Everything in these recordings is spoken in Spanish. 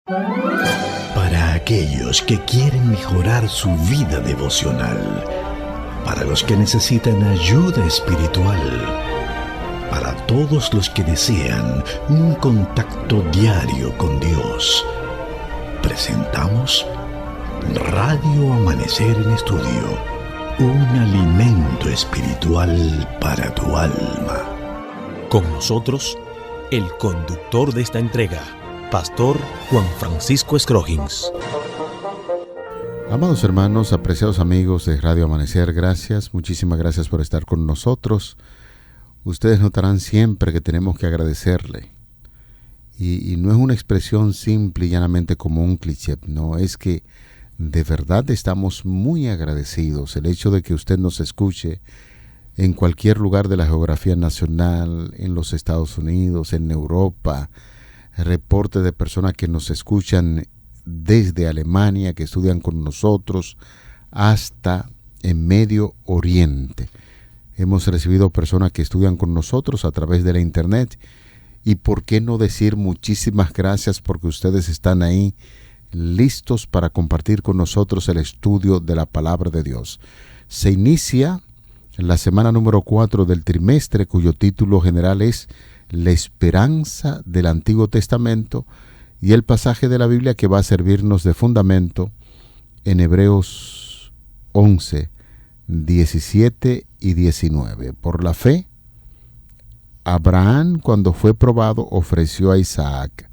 Para aquellos que quieren mejorar su vida devocional, para los que necesitan ayuda espiritual, para todos los que desean un contacto diario con Dios, presentamos Radio Amanecer en Estudio, un alimento espiritual para tu alma. Con nosotros, el conductor de esta entrega, Pastor Juan Francisco Scroggins. Amados hermanos, apreciados amigos de Radio Amanecer, muchísimas gracias por estar con nosotros. Ustedes notarán siempre que tenemos que agradecerle. Y no es una expresión simple y llanamente como un cliché, no, es que de verdad estamos muy agradecidos. El hecho de que usted nos escuche en cualquier lugar de la geografía nacional, en los Estados Unidos, en Europa, reportes de personas que nos escuchan desde Alemania, que estudian con nosotros, hasta en Medio Oriente. Hemos recibido personas que estudian con nosotros a través de la internet. Y por qué no decir muchísimas gracias porque ustedes están ahí listos para compartir con nosotros el estudio de la palabra de Dios. Se inicia la semana número 4 del trimestre, cuyo título general es La esperanza del Antiguo Testamento, y el pasaje de la Biblia que va a servirnos de fundamento en Hebreos 11, 17 y 19. Por la fe, Abraham, cuando fue probado, ofreció a Isaac,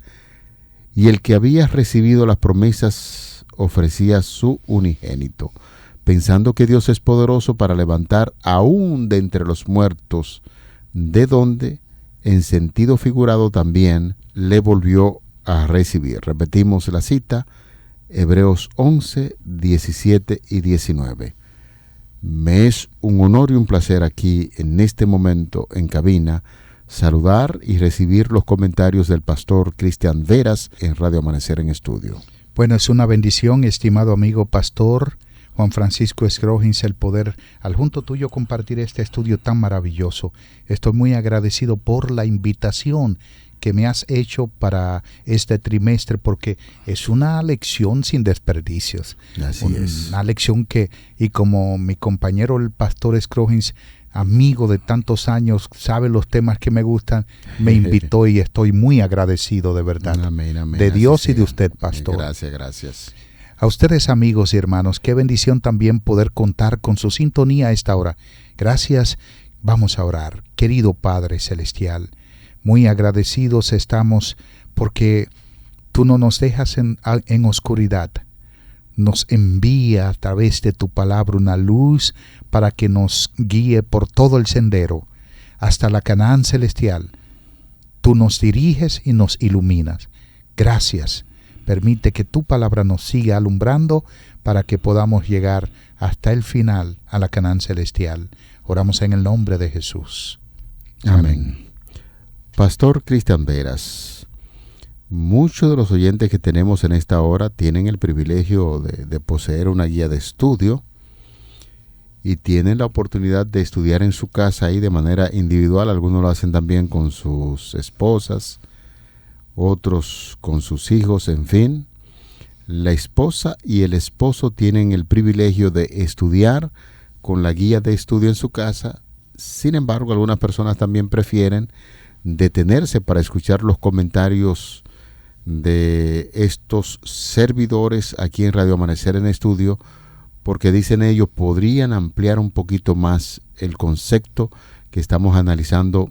y el que había recibido las promesas ofrecía su unigénito, pensando que Dios es poderoso para levantar aún de entre los muertos, de donde, en sentido figurado también, le volvió a recibir. Repetimos la cita, Hebreos 11, 17 y 19. Me es un honor y un placer aquí, en este momento, en cabina, saludar y recibir los comentarios del pastor Cristian Veras en Radio Amanecer en Estudio. Bueno, es una bendición, estimado amigo pastor Juan Francisco Scroggins, el poder al junto tuyo compartir este estudio tan maravilloso. Estoy muy agradecido por la invitación que me has hecho para este trimestre, porque es una lección sin desperdicios. Así es. Una lección que, y como mi compañero el pastor Scroggins, amigo de tantos años, sabe los temas que me gustan, me invitó y estoy muy agradecido de verdad. Amén, amén. De Dios Así y de sea. usted, pastor. Gracias. A ustedes, amigos y hermanos, qué bendición también poder contar con su sintonía a esta hora. Gracias. Vamos a orar. Querido Padre Celestial, muy agradecidos estamos porque tú no nos dejas en oscuridad. Nos envía a través de tu palabra una luz para que nos guíe por todo el sendero hasta la Canaán celestial. Tú nos diriges y nos iluminas. Gracias. Permite que tu palabra nos siga alumbrando para que podamos llegar hasta el final a la Canaán celestial. Oramos en el nombre de Jesús. Amén. Pastor Cristian Veras, muchos de los oyentes que tenemos en esta hora tienen el privilegio de poseer una guía de estudio y tienen la oportunidad de estudiar en su casa ahí de manera individual. Algunos lo hacen también con sus esposas, otros con sus hijos, en fin. La esposa y el esposo tienen el privilegio de estudiar con la guía de estudio en su casa. Sin embargo, algunas personas también prefieren detenerse para escuchar los comentarios de estos servidores aquí en Radio Amanecer en Estudio, porque dicen ellos podrían ampliar un poquito más el concepto que estamos analizando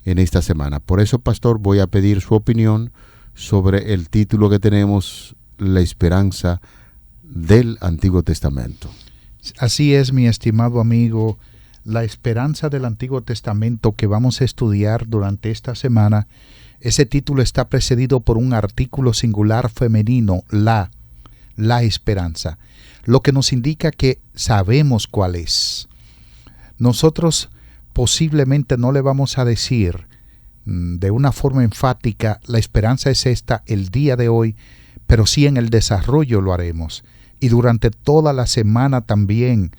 en esta semana. Por eso, pastor, voy a pedir su opinión sobre el título que tenemos, La esperanza del Antiguo Testamento. Así es, mi estimado amigo, la esperanza del Antiguo Testamento que vamos a estudiar durante esta semana. Ese título está precedido por un artículo singular femenino, la esperanza, lo que nos indica que sabemos cuál es. Nosotros posiblemente no le vamos a decir de una forma enfática, la esperanza es esta el día de hoy, pero sí en el desarrollo lo haremos. Y durante toda la semana también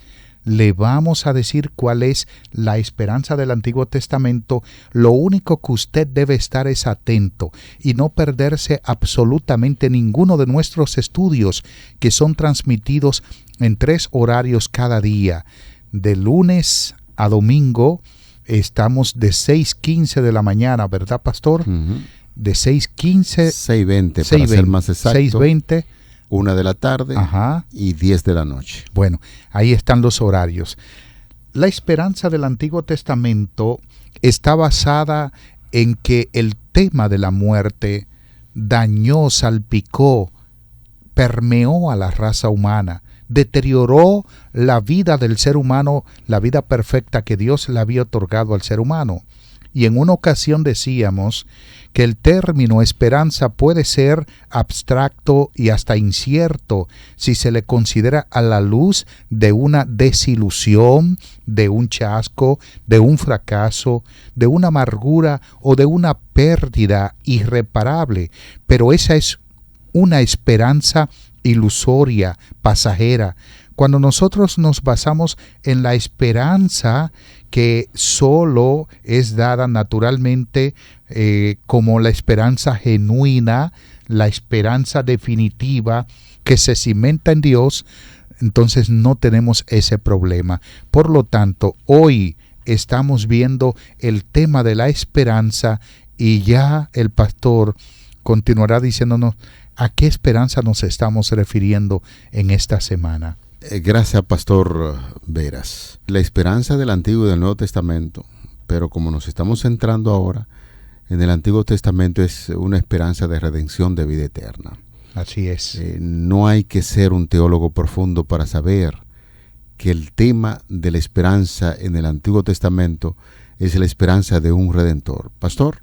le vamos a decir cuál es la esperanza del Antiguo Testamento. Lo único que usted debe estar es atento y no perderse absolutamente ninguno de nuestros estudios, que son transmitidos en 3 horarios cada día. De lunes a domingo estamos de 6:15 de la mañana, ¿verdad, pastor? De 6:15, 6:20 para ser más exacto. 6:20. 1 de la tarde y 10 de la noche. Bueno, ahí están los horarios. La esperanza del Antiguo Testamento está basada en que el tema de la muerte dañó, salpicó, permeó a la raza humana, deterioró la vida del ser humano, la vida perfecta que Dios le había otorgado al ser humano. Y en una ocasión decíamos que el término esperanza puede ser abstracto y hasta incierto si se le considera a la luz de una desilusión, de un chasco, de un fracaso, de una amargura o de una pérdida irreparable. Pero esa es una esperanza ilusoria, pasajera. Cuando nosotros nos basamos en la esperanza que solo es dada naturalmente como la esperanza genuina, la esperanza definitiva que se cimenta en Dios, entonces no tenemos ese problema. Por lo tanto, hoy estamos viendo el tema de la esperanza y ya el pastor continuará diciéndonos a qué esperanza nos estamos refiriendo en esta semana. Gracias, Pastor Veras. La esperanza del Antiguo y del Nuevo Testamento, pero como nos estamos centrando ahora en el Antiguo Testamento, es una esperanza de redención de vida eterna. Así es. No hay que ser un teólogo profundo para saber que el tema de la esperanza en el Antiguo Testamento es la esperanza de un Redentor. Pastor,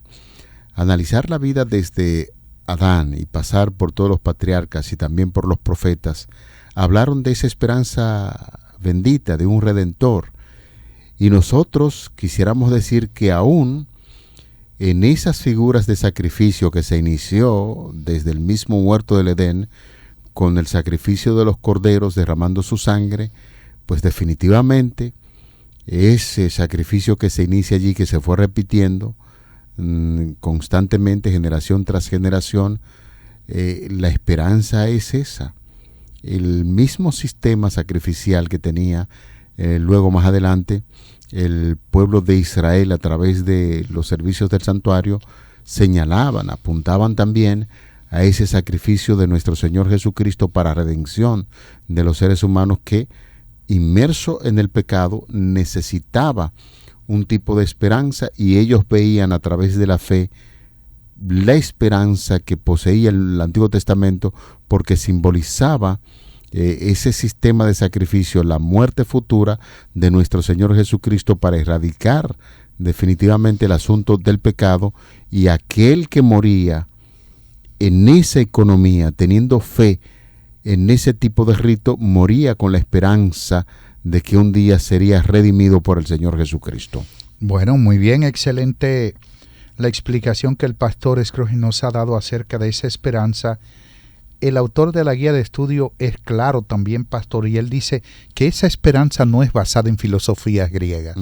analizar la vida desde Adán y pasar por todos los patriarcas y también por los profetas, hablaron de esa esperanza bendita, de un Redentor. Y nosotros quisiéramos decir que aún en esas figuras de sacrificio que se inició desde el mismo huerto del Edén, con el sacrificio de los corderos derramando su sangre, pues definitivamente ese sacrificio que se inicia allí, que se fue repitiendo constantemente, generación tras generación, la esperanza es esa. El mismo sistema sacrificial que tenía luego más adelante el pueblo de Israel a través de los servicios del santuario, señalaban, apuntaban también a ese sacrificio de nuestro Señor Jesucristo para redención de los seres humanos que, inmerso en el pecado, necesitaba un tipo de esperanza, y ellos veían a través de la fe la esperanza que poseía el Antiguo Testamento, porque simbolizaba ese sistema de sacrificio, la muerte futura de nuestro Señor Jesucristo para erradicar definitivamente el asunto del pecado, y aquel que moría en esa economía, teniendo fe en ese tipo de rito, moría con la esperanza de que un día sería redimido por el Señor Jesucristo. Bueno, muy bien, excelente la explicación que el pastor Scrooge nos ha dado acerca de esa esperanza. El autor de la guía de estudio es claro también, pastor, y él dice que esa esperanza no es basada en filosofías griegas.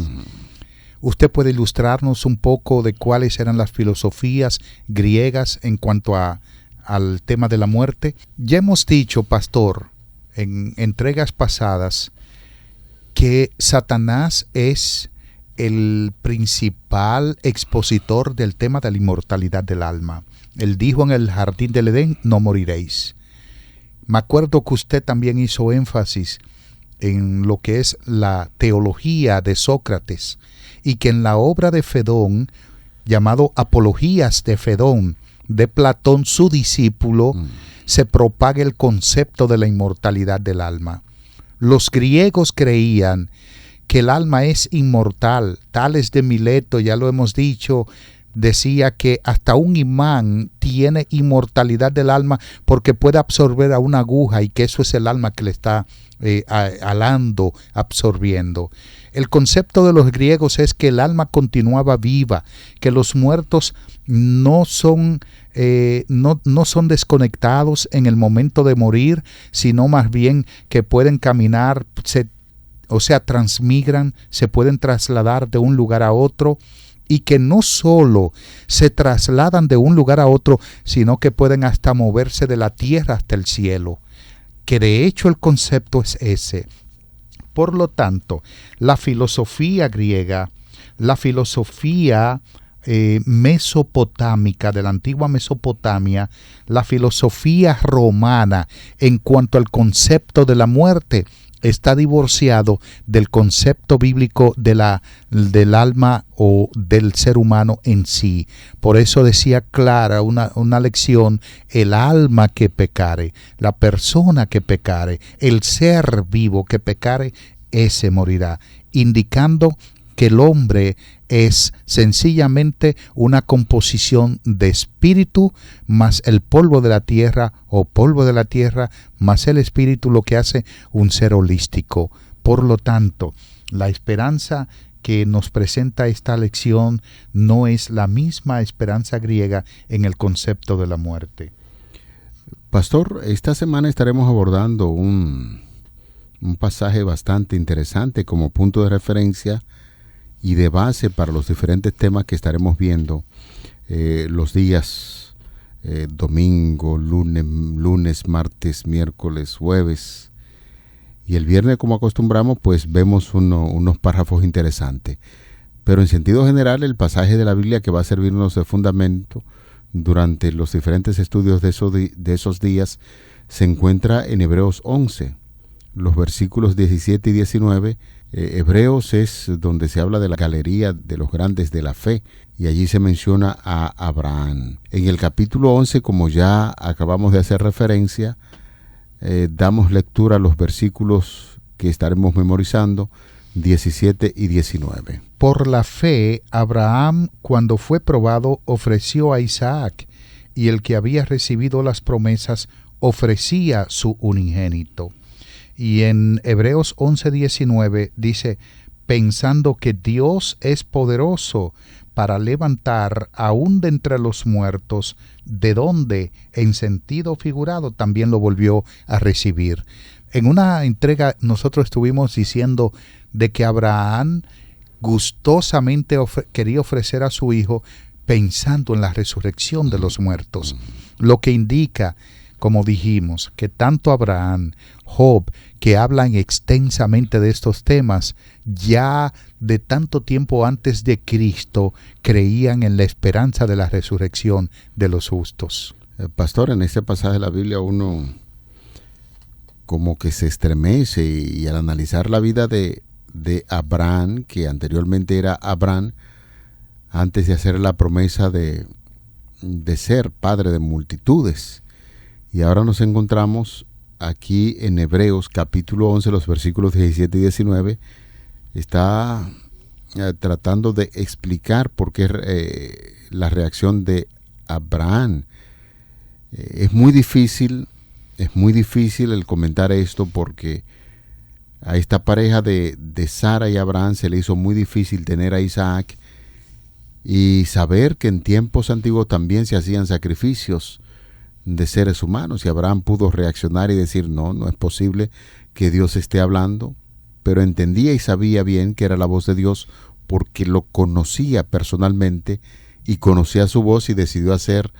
¿Usted puede ilustrarnos un poco de cuáles eran las filosofías griegas en cuanto al tema de la muerte? Ya hemos dicho, pastor, en entregas pasadas, que Satanás es el principal expositor del tema de la inmortalidad del alma. Él dijo en el jardín del Edén: no moriréis. Me acuerdo que usted también hizo énfasis en lo que es la teología de Sócrates, y que en la obra de Fedón, llamado Apologías de Fedón, de Platón, su discípulo, se propaga el concepto de la inmortalidad del alma. Los griegos creían que el alma es inmortal. Tales de Mileto, ya lo hemos dicho, decía que hasta un imán tiene inmortalidad del alma porque puede absorber a una aguja, y que eso es el alma que le está alando, absorbiendo. El concepto de los griegos es que el alma continuaba viva, que los muertos no son desconectados en el momento de morir, sino más bien que pueden caminar, se o sea, transmigran, se pueden trasladar de un lugar a otro, y que no solo se trasladan de un lugar a otro, sino que pueden hasta moverse de la tierra hasta el cielo, que de hecho el concepto es ese. Por lo tanto, la filosofía griega, la filosofía mesopotámica, de la antigua Mesopotamia, la filosofía romana en cuanto al concepto de la muerte, está divorciado del concepto bíblico del alma o del ser humano en sí. Por eso decía Clara una lección: el alma que pecare, la persona que pecare, el ser vivo que pecare, ese morirá, indicando que el hombre es sencillamente una composición de espíritu más el polvo de la tierra, o polvo de la tierra más el espíritu, lo que hace un ser holístico. Por lo tanto, la esperanza que nos presenta esta lección no es la misma esperanza griega en el concepto de la muerte. Pastor, esta semana estaremos abordando un pasaje bastante interesante como punto de referencia y de base para los diferentes temas que estaremos viendo los días domingo, lunes, martes, miércoles, jueves, y el viernes, como acostumbramos, pues vemos unos párrafos interesantes. Pero en sentido general, el pasaje de la Biblia que va a servirnos de fundamento durante los diferentes estudios de esos días se encuentra en Hebreos 11, los versículos 17 y 19. Hebreos es donde se habla de la galería de los grandes de la fe, y allí se menciona a Abraham. En el capítulo 11, como ya acabamos de hacer referencia, damos lectura a los versículos que estaremos memorizando, 17 y 19. Por la fe, Abraham, cuando fue probado, ofreció a Isaac, y el que había recibido las promesas ofrecía su unigénito. Y en Hebreos 11:19 dice: pensando que Dios es poderoso para levantar aún de entre los muertos, de donde, en sentido figurado, también lo volvió a recibir. En una entrega nosotros estuvimos diciendo de que Abraham gustosamente quería ofrecer a su hijo pensando en la resurrección de los muertos, lo que indica, como dijimos, que tanto Abraham, Job, que hablan extensamente de estos temas, ya de tanto tiempo antes de Cristo creían en la esperanza de la resurrección de los justos. Pastor, en este pasaje de la Biblia uno como que se estremece, y al analizar la vida de Abraham, que anteriormente era Abraham, antes de hacer la promesa de ser padre de multitudes. Y ahora nos encontramos aquí en Hebreos capítulo 11, los versículos 17 y 19. Está tratando de explicar por qué la reacción de Abraham. Es muy difícil el comentar esto, porque a esta pareja de Sara y Abraham se le hizo muy difícil tener a Isaac, y saber que en tiempos antiguos también se hacían sacrificios de seres humanos, y Abraham pudo reaccionar y decir: no es posible que Dios esté hablando, pero entendía y sabía bien que era la voz de Dios, porque lo conocía personalmente y conocía su voz, y decidió hacer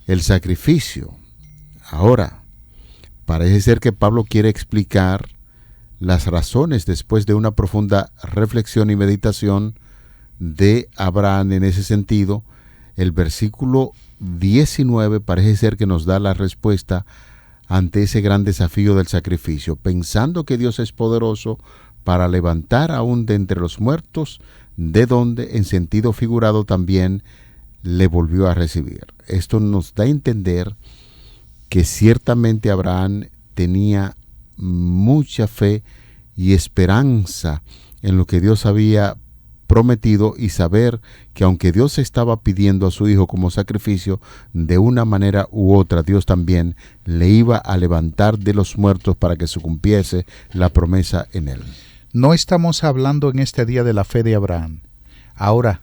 el sacrificio. Ahora, parece ser que Pablo quiere explicar las razones, después de una profunda reflexión y meditación de Abraham en ese sentido. El versículo 19 parece ser que nos da la respuesta ante ese gran desafío del sacrificio, pensando que Dios es poderoso para levantar aún de entre los muertos, de donde en sentido figurado también le volvió a recibir. Esto nos da a entender que ciertamente Abraham tenía mucha fe y esperanza en lo que Dios había prometido, y saber que aunque Dios estaba pidiendo a su hijo como sacrificio, de una manera u otra Dios también le iba a levantar de los muertos para que se cumpliese la promesa en él. No estamos hablando en este día de la fe de Abraham. Ahora,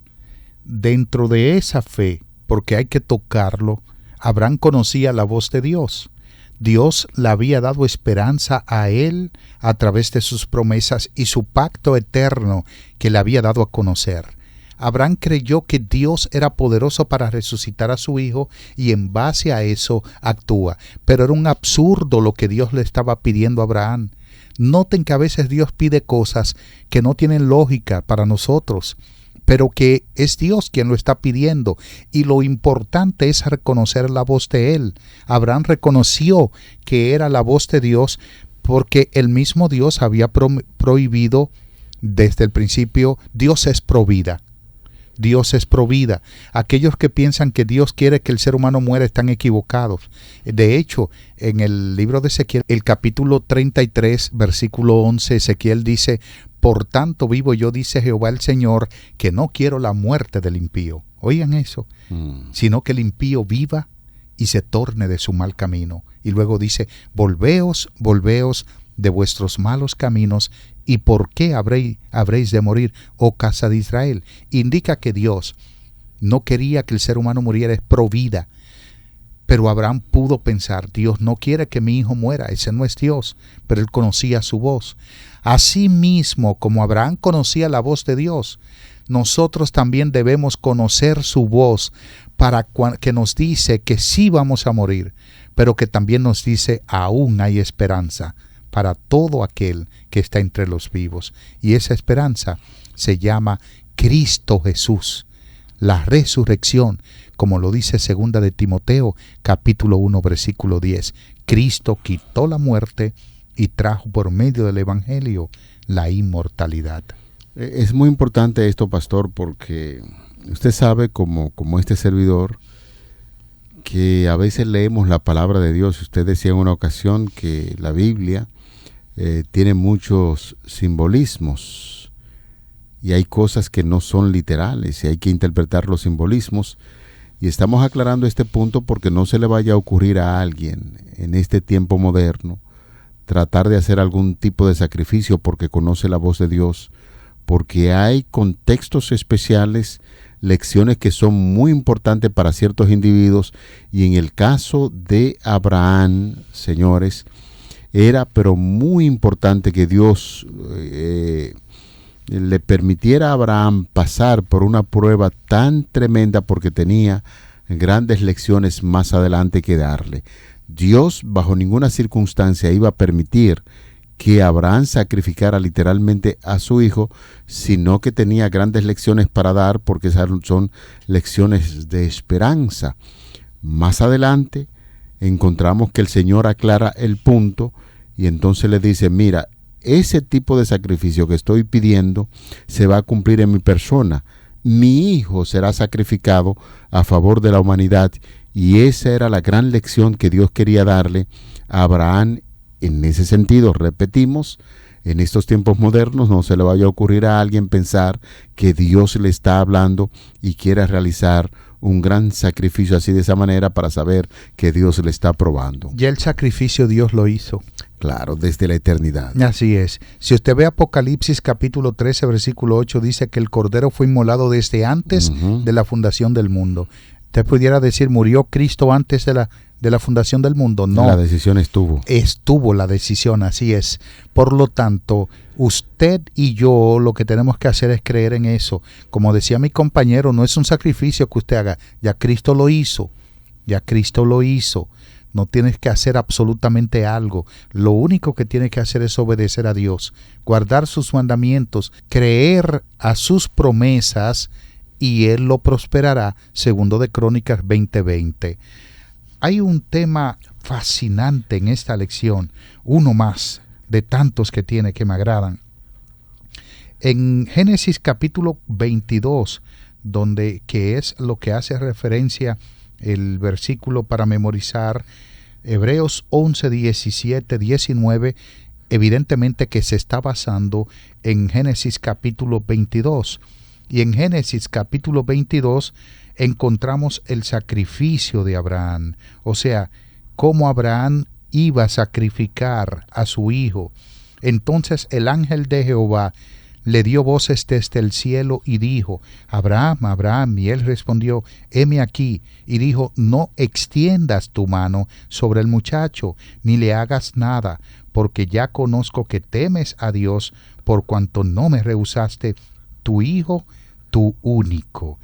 dentro de esa fe, porque hay que tocarlo, Abraham conocía la voz de Dios. Dios le había dado esperanza a él a través de sus promesas y su pacto eterno que le había dado a conocer. Abraham creyó que Dios era poderoso para resucitar a su hijo y en base a eso actúa. Pero era un absurdo lo que Dios le estaba pidiendo a Abraham. Noten que a veces Dios pide cosas que no tienen lógica para nosotros, pero que es Dios quien lo está pidiendo, y lo importante es reconocer la voz de Él. Abraham reconoció que era la voz de Dios porque el mismo Dios había prohibido desde el principio. Dios es provida. Dios es provida. Aquellos que piensan que Dios quiere que el ser humano muera están equivocados. De hecho, en el libro de Ezequiel, el capítulo 33, versículo 11, Ezequiel dice: por tanto vivo yo, dice Jehová el Señor, que no quiero la muerte del impío. Oigan eso. Sino que el impío viva y se torne de su mal camino. Y luego dice: volveos, volveos de vuestros malos caminos. ¿Y por qué habréis de morir, oh casa de Israel? Indica que Dios no quería que el ser humano muriera, es pro vida. Pero Abraham pudo pensar: Dios no quiere que mi hijo muera, ese no es Dios. Pero él conocía su voz. Asimismo, como Abraham conocía la voz de Dios, nosotros también debemos conocer su voz, para que nos dice que sí vamos a morir, pero que también nos dice: aún hay esperanza para todo aquel que está entre los vivos. Y esa esperanza se llama Cristo Jesús, la resurrección, como lo dice 2 de Timoteo, capítulo 1, versículo 10. Cristo quitó la muerte y trajo por medio del Evangelio la inmortalidad. Es muy importante esto, pastor, porque usted sabe, como este servidor, que a veces leemos la palabra de Dios. Usted decía en una ocasión que la Biblia tiene muchos simbolismos y hay cosas que no son literales y hay que interpretar los simbolismos, y estamos aclarando este punto porque no se le vaya a ocurrir a alguien en este tiempo moderno tratar de hacer algún tipo de sacrificio porque conoce la voz de Dios, porque hay contextos especiales, lecciones que son muy importantes para ciertos individuos, y en el caso de Abraham, señores, era pero muy importante que Dios le permitiera a Abraham pasar por una prueba tan tremenda, porque tenía grandes lecciones más adelante que darle. Dios bajo ninguna circunstancia iba a permitir que Abraham sacrificara literalmente a su hijo, sino que tenía grandes lecciones para dar, porque esas son lecciones de esperanza. Más adelante encontramos que el Señor aclara el punto y entonces le dice: mira, ese tipo de sacrificio que estoy pidiendo se va a cumplir en mi persona. Mi hijo será sacrificado a favor de la humanidad, y esa era la gran lección que Dios quería darle a Abraham. En ese sentido, repetimos, en estos tiempos modernos no se le vaya a ocurrir a alguien pensar que Dios le está hablando y quiera realizar un gran sacrificio así de esa manera para saber que Dios le está probando. Ya el sacrificio Dios lo hizo. Claro, desde la eternidad. Así es. Si usted ve Apocalipsis capítulo 13, versículo 8, dice que el Cordero fue inmolado desde antes de la fundación del mundo. Usted pudiera decir: ¿murió Cristo antes de la fundación del mundo? No. La decisión estuvo. Estuvo la decisión, así es. Por lo tanto, usted y yo lo que tenemos que hacer es creer en eso. Como decía mi compañero, no es un sacrificio que usted haga. Ya Cristo lo hizo. Ya Cristo lo hizo. No tienes que hacer absolutamente algo. Lo único que tienes que hacer es obedecer a Dios, guardar sus mandamientos, creer a sus promesas, y Él lo prosperará. 2 de Crónicas 20:20. Hay un tema fascinante en esta lección, uno más de tantos que tiene que me agradan. En Génesis capítulo 22, que es lo que hace referencia el versículo para memorizar, Hebreos 11, 17, 19, evidentemente que se está basando en Génesis capítulo 22. Y en Génesis capítulo 22 encontramos el sacrificio de Abraham, o sea, cómo Abraham iba a sacrificar a su hijo. Entonces el ángel de Jehová le dio voces desde el cielo y dijo: Abraham, Abraham. Y él respondió: heme aquí. Y dijo: no extiendas tu mano sobre el muchacho, ni le hagas nada, porque ya conozco que temes a Dios, por cuanto no me rehusaste tu hijo, tu único.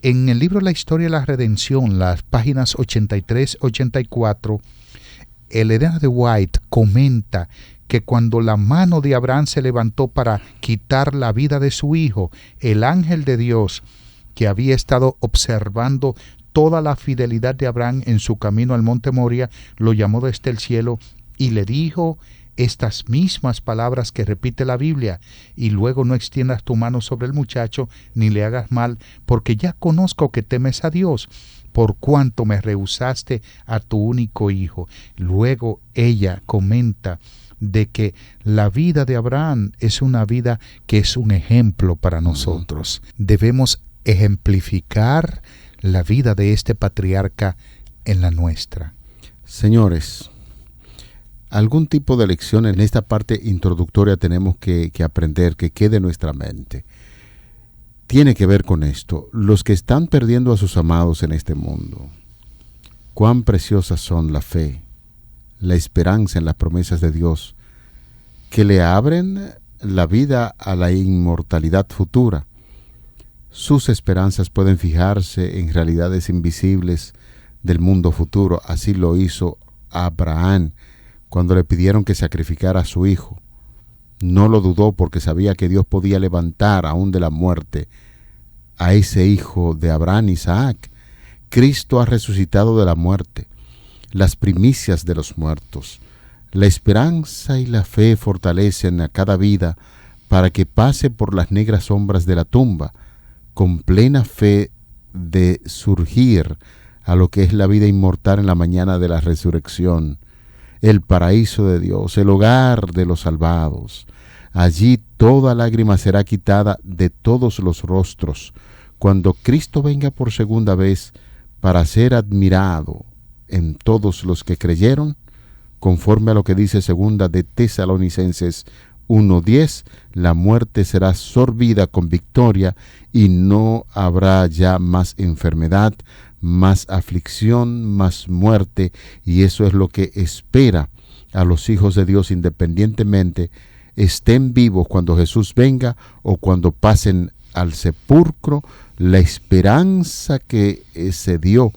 En el libro La Historia de la Redención, las páginas 83-84, Elena de White comenta que cuando la mano de Abraham se levantó para quitar la vida de su hijo, el ángel de Dios, que había estado observando toda la fidelidad de Abraham en su camino al monte Moria, lo llamó desde el cielo y le dijo estas mismas palabras que repite la Biblia: y luego no extiendas tu mano sobre el muchacho, ni le hagas mal, porque ya conozco que temes a Dios, por cuanto me rehusaste a tu único hijo. Luego ella comenta de que la vida de Abraham es una vida que es un ejemplo para nosotros. Debemos ejemplificar la vida de este patriarca en la nuestra. Señores, algún tipo de lección en esta parte introductoria tenemos que aprender, que quede en nuestra mente. Tiene que ver con esto: los que están perdiendo a sus amados en este mundo. Cuán preciosas son la fe, la esperanza en las promesas de Dios, que le abren la vida a la inmortalidad futura. Sus esperanzas pueden fijarse en realidades invisibles del mundo futuro. Así lo hizo Abraham cuando le pidieron que sacrificara a su hijo. No lo dudó, porque sabía que Dios podía levantar aún de la muerte a ese hijo de Abraham, Isaac. Cristo ha resucitado de la muerte, las primicias de los muertos. La esperanza y la fe fortalecen a cada vida para que pase por las negras sombras de la tumba, con plena fe de surgir a lo que es la vida inmortal en la mañana de la resurrección, el paraíso de Dios, el hogar de los salvados. Allí toda lágrima será quitada de todos los rostros, cuando Cristo venga por segunda vez para ser admirado en todos los que creyeron, conforme a lo que dice segunda de Tesalonicenses 1:10, la muerte será sorbida con victoria y no habrá ya más enfermedad, más aflicción, más muerte, y eso es lo que espera a los hijos de Dios, independientemente estén vivos cuando Jesús venga o cuando pasen al sepulcro. La esperanza que se dio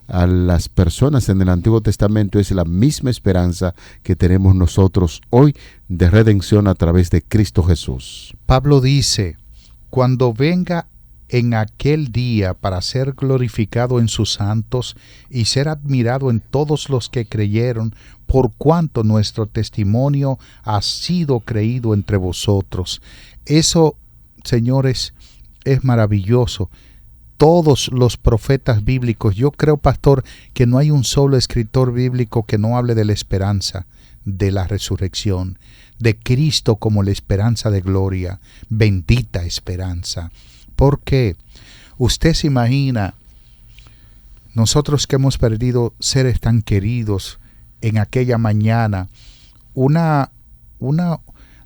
a las personas en el Antiguo Testamento es la misma esperanza que tenemos nosotros hoy de redención a través de Cristo Jesús. Pablo dice: cuando venga en aquel día para ser glorificado en sus santos y ser admirado en todos los que creyeron, por cuanto nuestro testimonio ha sido creído entre vosotros. Eso, señores, es maravilloso. Todos los profetas bíblicos, yo creo, pastor, que no hay un solo escritor bíblico que no hable de la esperanza, de la resurrección, de Cristo como la esperanza de gloria, bendita esperanza. Porque usted se imagina, nosotros que hemos perdido seres tan queridos en aquella mañana,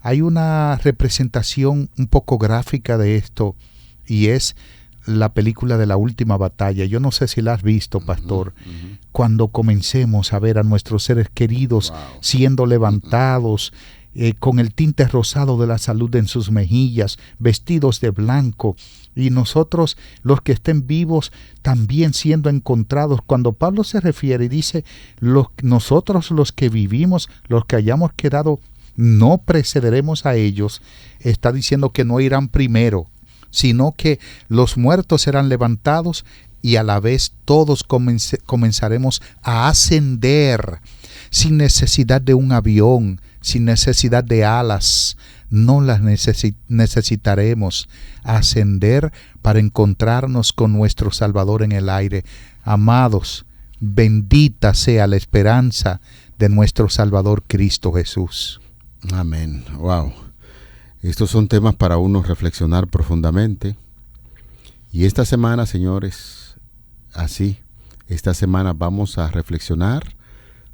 hay una representación un poco gráfica de esto, y es la película de La Última Batalla. Yo no sé si la has visto, pastor. Cuando comencemos a ver a nuestros seres queridos siendo levantados, con el tinte rosado de la salud en sus mejillas, vestidos de blanco, y nosotros, los que estén vivos, también siendo encontrados. Cuando Pablo se refiere y dice, nosotros los que vivimos, los que hayamos quedado, no precederemos a ellos, está diciendo que no irán primero, sino que los muertos serán levantados y a la vez todos comenzaremos a ascender sin necesidad de un avión, sin necesidad de alas. No las necesitaremos, ascender para encontrarnos con nuestro Salvador en el aire. Amados, bendita sea la esperanza de nuestro Salvador Cristo Jesús. Amén. Wow. Estos son temas para uno reflexionar profundamente. Y esta semana, señores, esta semana vamos a reflexionar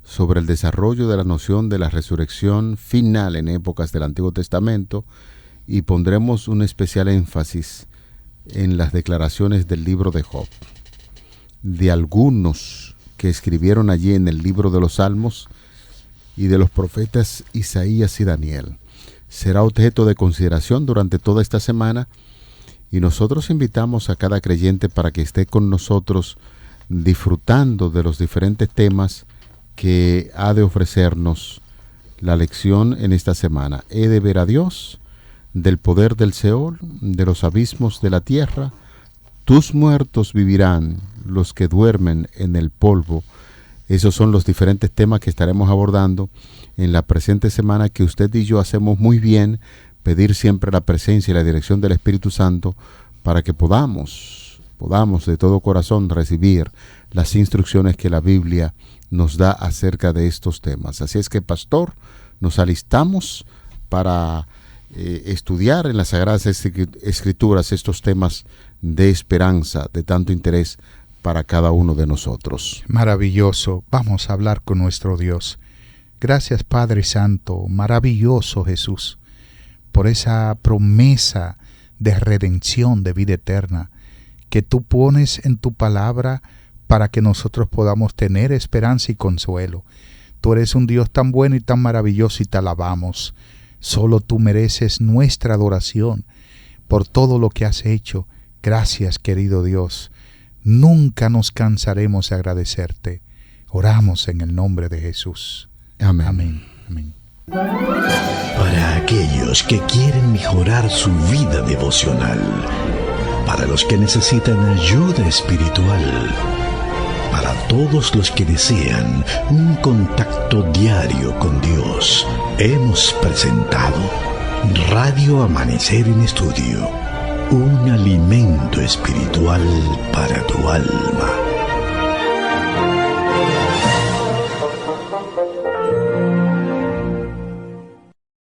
sobre el desarrollo de la noción de la resurrección final en épocas del Antiguo Testamento y pondremos un especial énfasis en las declaraciones del libro de Job, de algunos que escribieron allí en el libro de los Salmos y de los profetas Isaías y Daniel. Será objeto de consideración durante toda esta semana y nosotros invitamos a cada creyente para que esté con nosotros disfrutando de los diferentes temas que ha de ofrecernos la lección en esta semana. He de ver a Dios, del poder del Seol, de los abismos de la tierra. Tus muertos vivirán, los que duermen en el polvo. Esos son los diferentes temas que estaremos abordando en la presente semana, que usted y yo hacemos muy bien pedir siempre la presencia y la dirección del Espíritu Santo para que podamos de todo corazón recibir las instrucciones que la Biblia nos da acerca de estos temas. Así es que, pastor, nos alistamos para estudiar en las Sagradas Escrituras estos temas de esperanza, de tanto interés para cada uno de nosotros. Maravilloso. Vamos a hablar con nuestro Dios. Gracias, Padre Santo, maravilloso Jesús, por esa promesa de redención, de vida eterna, que tú pones en tu palabra para que nosotros podamos tener esperanza y consuelo. Tú eres un Dios tan bueno y tan maravilloso y te alabamos. Solo tú mereces nuestra adoración por todo lo que has hecho. Gracias, querido Dios. Nunca nos cansaremos de agradecerte. Oramos en el nombre de Jesús. Amén. Amén. Amén. Para aquellos que quieren mejorar su vida devocional, para los que necesitan ayuda espiritual, para todos los que desean un contacto diario con Dios, hemos presentado Radio Amanecer en Estudio, un alimento espiritual para tu alma.